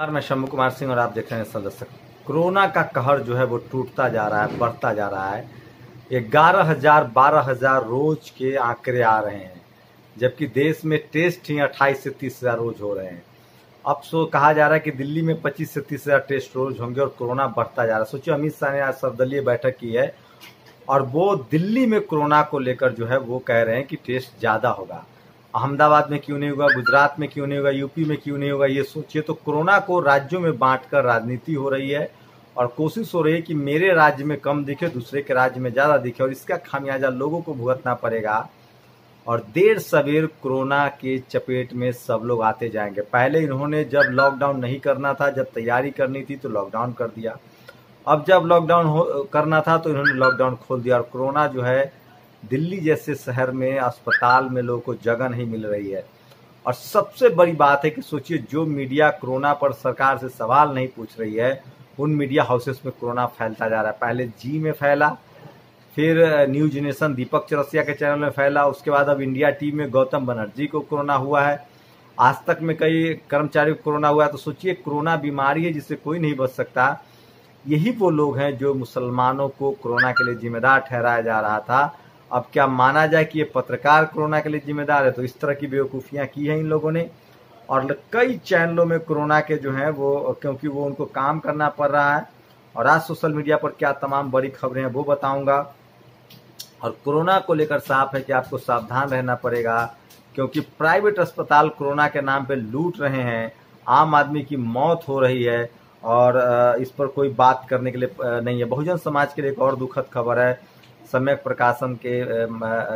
मैं शम्भू कुमार सिंह और आप देख रहे हैं सदस्य। कोरोना का कहर जो है वो टूटता जा रहा है, बढ़ता जा रहा है। 11,000 12,000 रोज के आंकड़े आ रहे हैं, जबकि देश में टेस्ट ही 28 से 30,000 रोज हो रहे हैं। अब कहा जा रहा है कि दिल्ली में 25 से 30,000 टेस्ट रोज होंगे और कोरोना बढ़ता जा रहा है। सोचिए, अमित शाह ने आज सर्वदलीय बैठक की है और वो दिल्ली में कोरोना को लेकर जो है वो कह रहे हैं कि टेस्ट ज्यादा होगा। अहमदाबाद में क्यों नहीं होगा, गुजरात में क्यों नहीं होगा, यूपी में क्यों नहीं होगा, ये सोचिए। तो कोरोना को राज्यों में बांटकर राजनीति हो रही है और कोशिश हो रही है कि मेरे राज्य में कम दिखे, दूसरे के राज्य में ज्यादा दिखे, और इसका खामियाजा लोगों को भुगतना पड़ेगा। और देर सवेर कोरोना के चपेट में सब लोग आते जाएंगे। पहले इन्होंने जब लॉकडाउन नहीं करना था, जब तैयारी करनी थी तो लॉकडाउन कर दिया। अब जब लॉकडाउन करना था तो इन्होंने लॉकडाउन खोल दिया। और कोरोना जो है दिल्ली जैसे शहर में अस्पताल में लोगों को जगह नहीं मिल रही है। और सबसे बड़ी बात है कि सोचिए, जो मीडिया कोरोना पर सरकार से सवाल नहीं पूछ रही है, उन मीडिया हाउसेस में कोरोना फैलता जा रहा है। पहले जी में फैला, फिर न्यूज नेशन दीपक चौरसिया के चैनल में फैला, उसके बाद अब इंडिया टीवी में गौतम बनर्जी को कोरोना हुआ है, आज तक में कई कर्मचारियों को कोरोना हुआ है। तो सोचिए, कोरोना बीमारी है जिससे कोई नहीं बच सकता। यही वो लोग हैं जो मुसलमानों को कोरोना के लिए जिम्मेदार ठहराया जा रहा था। अब क्या माना जाए कि ये पत्रकार कोरोना के लिए जिम्मेदार है? तो इस तरह की बेवकूफ़ियाँ की हैं इन लोगों ने। और कई चैनलों में कोरोना के जो हैं वो, क्योंकि वो उनको काम करना पड़ रहा है। और आज सोशल मीडिया पर क्या तमाम बड़ी खबरें हैं वो बताऊंगा। और कोरोना को लेकर साफ है कि आपको सावधान रहना पड़ेगा, क्योंकि प्राइवेट अस्पताल कोरोना के नाम पे लूट रहे हैं, आम आदमी की मौत हो रही है और इस पर कोई बात करने के लिए नहीं है। बहुजन समाज के लिए एक और दुखद खबर है। सम्यक प्रकाशन के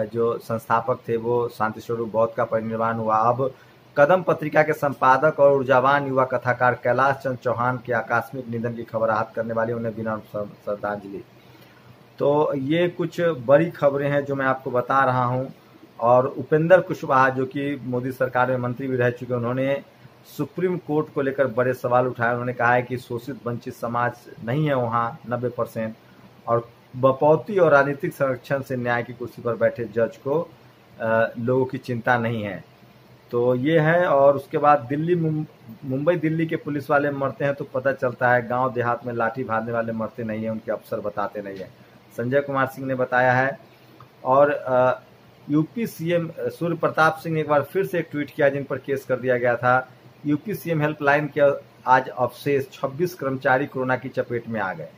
जो संस्थापक थे वो शांति स्वरूप बौद्ध का परिनिर्वाण हुआ। अब कदम पत्रिका के संपादक और ऊर्जावान युवा कथाकार कैलाश चंद्र चौहान के आकस्मिक निधन की खबर आहत करने वाली, उन्हें बिना श्रद्धांजलि। तो ये कुछ बड़ी खबरें हैं जो मैं आपको बता रहा हूं। और उपेंद्र कुशवाहा, जो कि मोदी सरकार में मंत्री भी रह चुके, उन्होंने सुप्रीम कोर्ट को लेकर बड़े सवाल उठाए। उन्होंने कहा है कि शोषित वंचित समाज नहीं है वहाँ 90%, और बपौती और राजनीतिक संरक्षण से न्याय की कुर्सी पर बैठे जज को लोगों की चिंता नहीं है। तो ये है। और उसके बाद मुंबई दिल्ली के पुलिस वाले मरते हैं तो पता चलता है, गांव देहात में लाठी भाजने वाले मरते नहीं है, उनके अफसर बताते नहीं है, संजय कुमार सिंह ने बताया है। और यूपी सीएम सूर्य प्रताप सिंह ने एक बार फिर से एक ट्वीट किया जिन पर केस कर दिया गया था। यूपी सीएम हेल्पलाइन के आज अवशेष 26 कर्मचारी कोरोना की चपेट में आ गए,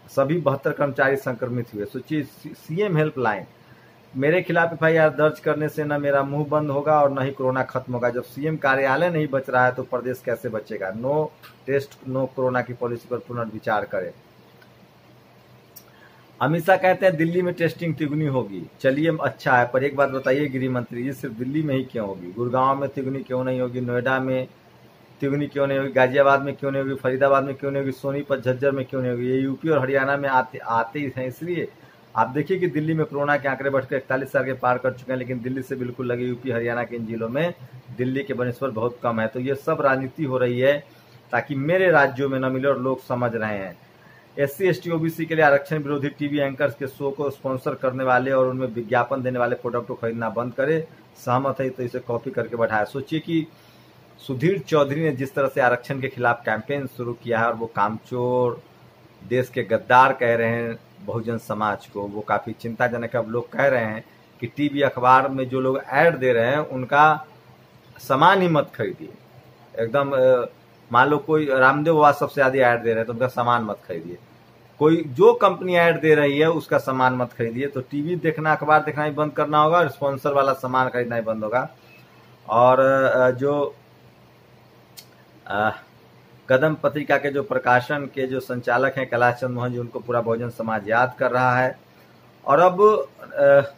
सभी 72 कर्मचारी संक्रमित हुए। सोचिए, सीएम हेल्पलाइन, मेरे खिलाफ एफआईआर दर्ज करने से न मेरा मुंह बंद होगा और न ही कोरोना खत्म होगा। जब सीएम कार्यालय नहीं बच रहा है तो प्रदेश कैसे बचेगा? नो टेस्ट नो कोरोना की पॉलिसी पर पुनर्विचार करें। अमित शाह कहते हैं दिल्ली में टेस्टिंग तिगुनी होगी। चलिए, अच्छा है, पर एक बात बताइए गृह मंत्री जी, सिर्फ दिल्ली में ही क्यों होगी? गुड़गांव में तिगुनी क्यों नहीं होगी? नोएडा में तिगुनी क्यों नहीं होगी? गाजियाबाद में क्यों नहीं होगी? फरीदाबाद में क्यों नहीं होगी? सोनीपत झज्जर में क्यों नहीं होगी? ये यूपी और हरियाणा में आते ही हैं। इसलिए आप देखिए कि दिल्ली में कोरोना के आंकड़े बढ़कर 41,000 के पार कर चुके हैं, लेकिन दिल्ली से बिल्कुल लगे यूपी हरियाणा के इन जिलों में दिल्ली के बनस्पत बहुत कम है। तो ये सब राजनीति हो रही है ताकि मेरे राज्यों में न मिले, और लोग समझ रहे हैं। SC ST OBC के लिए आरक्षण विरोधी टीवी एंकर्स के शो को स्पॉन्सर करने वाले और उनमें विज्ञापन देने वाले प्रोडक्ट को खरीदना बंद करे। सहमत है तो इसे कॉपी करके बढ़ाया। सोचिए कि सुधीर चौधरी ने जिस तरह से आरक्षण के खिलाफ कैंपेन शुरू किया है, और वो कामचोर, देश के गद्दार कह रहे हैं बहुजन समाज को, वो काफी चिंताजनक है। अब लोग कह रहे हैं कि टीवी अखबार में जो लोग ऐड दे रहे हैं उनका सामान ही मत खरीदिए। एकदम मान लो कोई रामदेव बाबा सबसे ज्यादा ऐड दे रहे हैं तो उनका सामान मत खरीदिए। कोई जो कंपनी ऐड दे रही है उसका सामान मत खरीदिए। तो टीवी देखना, अखबार देखना ही बंद करना होगा, और स्पॉन्सर वाला सामान खरीदना ही बंद होगा। और जो कदम पत्रिका के जो प्रकाशन के जो संचालक हैं कैलाश चंद्र मोहन जी, उनको पूरा बहुजन समाज याद कर रहा है। और अब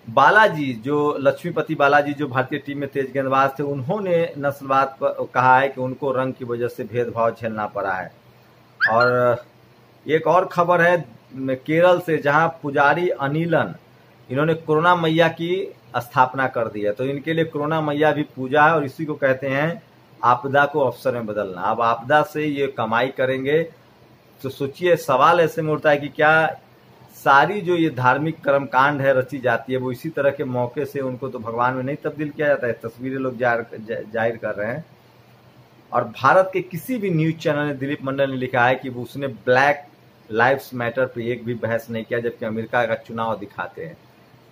बालाजी, जो लक्ष्मीपति बालाजी, जो भारतीय टीम में तेज गेंदबाज थे, उन्होंने नस्लवाद पर कहा है कि उनको रंग की वजह से भेदभाव झेलना पड़ा है। और एक और खबर है केरल से, जहां पुजारी अनिलन, इन्होंने कोरोना मैया की स्थापना कर दी है। तो इनके लिए कोरोना मैया भी पूजा है, और इसी को कहते हैं आपदा को अवसर में बदलना। अब आपदा से ये कमाई करेंगे। तो सोचिए, सवाल ऐसे में उठता है कि क्या सारी जो ये धार्मिक कर्मकांड है रची जाती है, वो इसी तरह के मौके से उनको तो भगवान में नहीं तब्दील किया जाता है? तस्वीरें लोग जाहिर कर रहे हैं। और भारत के किसी भी न्यूज चैनल ने, दिलीप मंडल ने लिखा है कि वो उसने ब्लैक लाइव्स मैटर पे एक भी बहस नहीं किया, जबकि अमेरिका का चुनाव दिखाते हैं।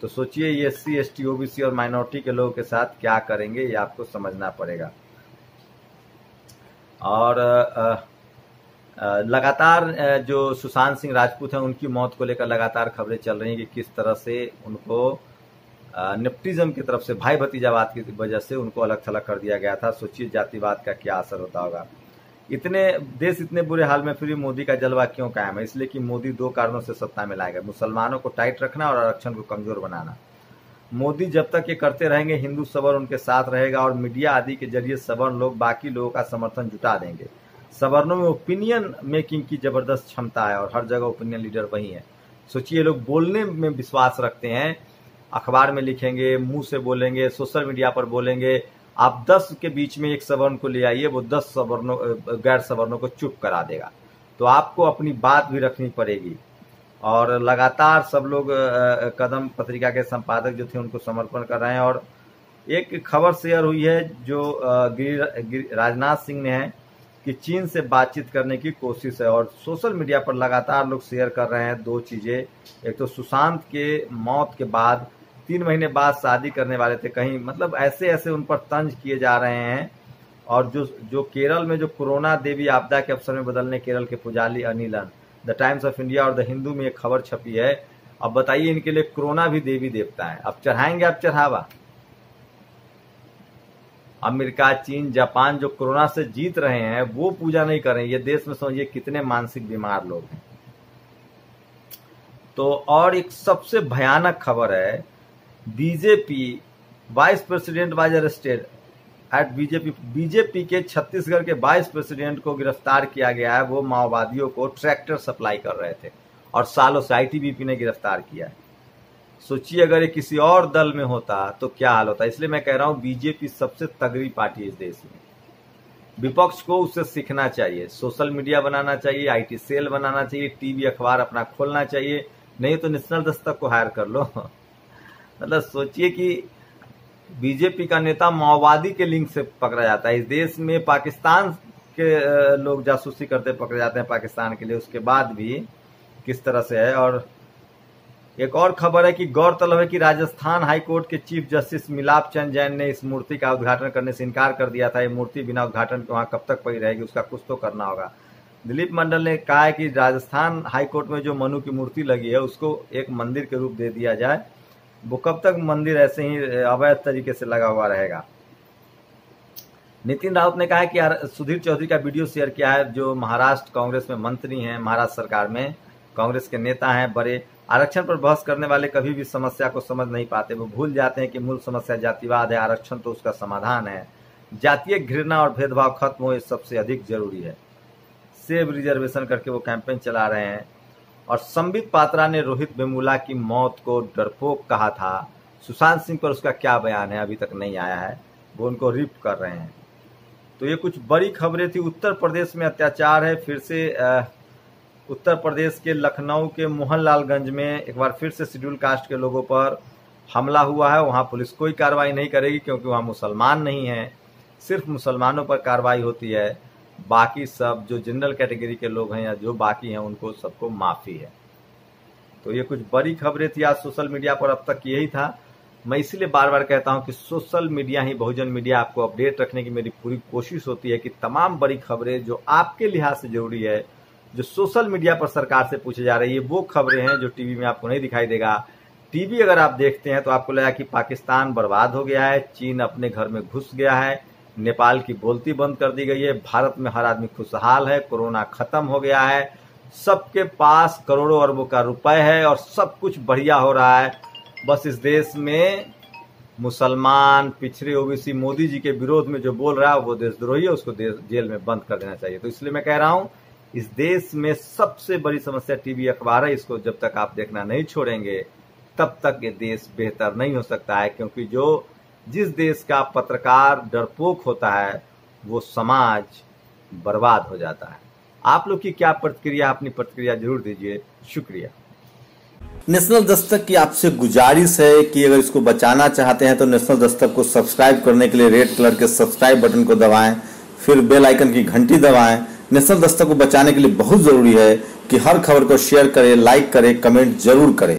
तो सोचिए ये SC ST OBC और माइनॉरिटी के लोगों के साथ क्या करेंगे, ये आपको समझना पड़ेगा। और लगातार जो सुशांत सिंह राजपूत हैं उनकी मौत को लेकर लगातार खबरें चल रही हैं कि किस तरह से उनको नेपोटिज्म की तरफ से, भाई भतीजावाद की वजह से उनको अलग थलग कर दिया गया था। सोचिए जातिवाद का क्या असर होता होगा। देश इतने बुरे हाल में फिर मोदी का जलवा क्यों कायम है? इसलिए कि मोदी 2 कारणों से सत्ता में लाएगा, मुसलमानों को टाइट रखना और आरक्षण को कमजोर बनाना। मोदी जब तक ये करते रहेंगे, हिंदू सवर्ण उनके साथ रहेगा और मीडिया आदि के जरिए सवर्ण लोग बाकी लोगों का समर्थन जुटा देंगे। सवर्णों में ओपिनियन मेकिंग की जबरदस्त क्षमता है और हर जगह ओपिनियन लीडर वही है। सोचिए लोग बोलने में विश्वास रखते हैं, अखबार में लिखेंगे, मुंह से बोलेंगे, सोशल मीडिया पर बोलेंगे। आप 10 के बीच में एक सवर्ण को ले आइए, वो 10 सवर्णों गैर सवर्णों को चुप करा देगा। तो आपको अपनी बात भी रखनी पड़ेगी। और लगातार सब लोग कदम पत्रिका के संपादक जो थे उनको समर्पण कर रहे हैं। और एक खबर शेयर हुई है जो राजनाथ सिंह ने है कि चीन से बातचीत करने की कोशिश है, और सोशल मीडिया पर लगातार लोग शेयर कर रहे हैं 2 चीजें। एक तो सुशांत के मौत के बाद 3 महीने बाद शादी करने वाले थे, कहीं मतलब ऐसे ऐसे उन पर तंज किए जा रहे हैं। और जो केरल में जो कोरोना देवी आपदा के अवसर में बदलने केरल के पुजारी अनिलन, द टाइम्स ऑफ इंडिया और द हिंदू में एक खबर छपी है। अब बताइए इनके लिए कोरोना भी देवी देवता है, अब चढ़ाएंगे आप चढ़ावा। अमेरिका, चीन, जापान जो कोरोना से जीत रहे हैं वो पूजा नहीं कर रहे हैं। ये देश में समझिए कितने मानसिक बीमार लोग हैं। तो और एक सबसे भयानक खबर है, BJP vice president was arrested eight BJP के छत्तीसगढ़ के वाइस प्रेसिडेंट को गिरफ्तार किया गया है। वो माओवादियों को ट्रैक्टर सप्लाई कर रहे थे और सालों से ITBP ने गिरफ्तार किया है। सोचिए अगर ये किसी और दल में होता तो क्या हाल होता। इसलिए मैं कह रहा हूं बीजेपी सबसे तगड़ी पार्टी है इस देश में। विपक्ष को उससे सीखना चाहिए, सोशल मीडिया बनाना चाहिए, IT सेल बनाना चाहिए, टीवी अखबार अपना खोलना चाहिए, नहीं तो नेशनल दस्तक को हायर कर लो। मतलब सोचिए कि बीजेपी का नेता माओवादी के लिंक से पकड़ा जाता है। इस देश में पाकिस्तान के लोग जासूसी करते पकड़े जाते हैं पाकिस्तान के लिए, उसके बाद भी किस तरह से है। और एक और खबर है कि गौरतलब है कि राजस्थान हाईकोर्ट के चीफ जस्टिस मिलाप चंद जैन ने इस मूर्ति का उद्घाटन करने से इनकार कर दिया था। ये मूर्ति बिना उद्घाटन के वहां कब तक पड़ी रहेगी, उसका कुछ तो करना होगा। दिलीप मंडल ने कहा है कि राजस्थान हाईकोर्ट में जो मनु की मूर्ति लगी है उसको एक मंदिर के रूप दे दिया जाए। वो कब तक मंदिर ऐसे ही अवैध तरीके से लगा हुआ रहेगा। नितिन राउत ने कहा है कि सुधीर चौधरी का वीडियो शेयर किया है, जो महाराष्ट्र कांग्रेस में मंत्री हैं, महाराष्ट्र सरकार में कांग्रेस के नेता हैं बड़े। आरक्षण पर बहस करने वाले कभी भी समस्या को समझ नहीं पाते। वो भूल जाते हैं कि मूल समस्या जातिवाद है, आरक्षण तो उसका समाधान है। जातीय घृणा और भेदभाव खत्म हो, ये सबसे अधिक जरूरी है। सेव रिजर्वेशन करके वो कैंपेन चला रहे हैं। और संबित पात्रा ने रोहित वेमुला की मौत को डरपोक कहा था। सुशांत सिंह पर उसका क्या बयान है अभी तक नहीं आया है, वो उनको रिप कर रहे हैं। तो ये कुछ बड़ी खबरें थी। उत्तर प्रदेश में अत्याचार है फिर से। उत्तर प्रदेश के लखनऊ के मोहनलालगंज में एक बार फिर से शेड्यूल कास्ट के लोगों पर हमला हुआ है। वहां पुलिस कोई कार्रवाई नहीं करेगी क्योंकि वहां मुसलमान नहीं है, सिर्फ मुसलमानों पर कार्रवाई होती है। बाकी सब जो जनरल कैटेगरी के लोग हैं या जो बाकी हैं उनको सबको माफी है। तो ये कुछ बड़ी खबरें थी आज सोशल मीडिया पर, अब तक यही था। मैं इसीलिए बार बार कहता हूं कि सोशल मीडिया ही बहुजन मीडिया, आपको अपडेट रखने की मेरी पूरी कोशिश होती है कि तमाम बड़ी खबरें जो आपके लिहाज से जरूरी है, जो सोशल मीडिया पर सरकार से पूछे जा रही है, वो खबरें हैं जो टीवी में आपको नहीं दिखाई देगा। टीवी अगर आप देखते हैं तो आपको लगा कि पाकिस्तान बर्बाद हो गया है, चीन अपने घर में घुस गया है, नेपाल की बोलती बंद कर दी गई है, भारत में हर आदमी खुशहाल है, कोरोना खत्म हो गया है, सबके पास करोड़ों अरबों का रुपए है और सब कुछ बढ़िया हो रहा है। बस इस देश में मुसलमान, पिछड़े, ओबीसी मोदी जी के विरोध में जो बोल रहा है वो देशद्रोही है, उसको जेल में बंद कर देना चाहिए। तो इसलिए मैं कह रहा हूं इस देश में सबसे बड़ी समस्या टीवी अखबार है। इसको जब तक आप देखना नहीं छोड़ेंगे तब तक ये देश बेहतर नहीं हो सकता है, क्योंकि जिस देश का पत्रकार डरपोक होता है वो समाज बर्बाद हो जाता है। आप लोग की क्या प्रतिक्रिया, अपनी प्रतिक्रिया जरूर दीजिए। शुक्रिया। नेशनल दस्तक की आपसे गुजारिश है कि अगर इसको बचाना चाहते हैं तो नेशनल दस्तक को सब्सक्राइब करने के लिए रेड कलर के सब्सक्राइब बटन को दबाएं, फिर बेल आइकन की घंटी दबाएं। नेशनल दस्तक को बचाने के लिए बहुत जरूरी है कि हर खबर को शेयर करें, लाइक करें, कमेंट जरूर करें।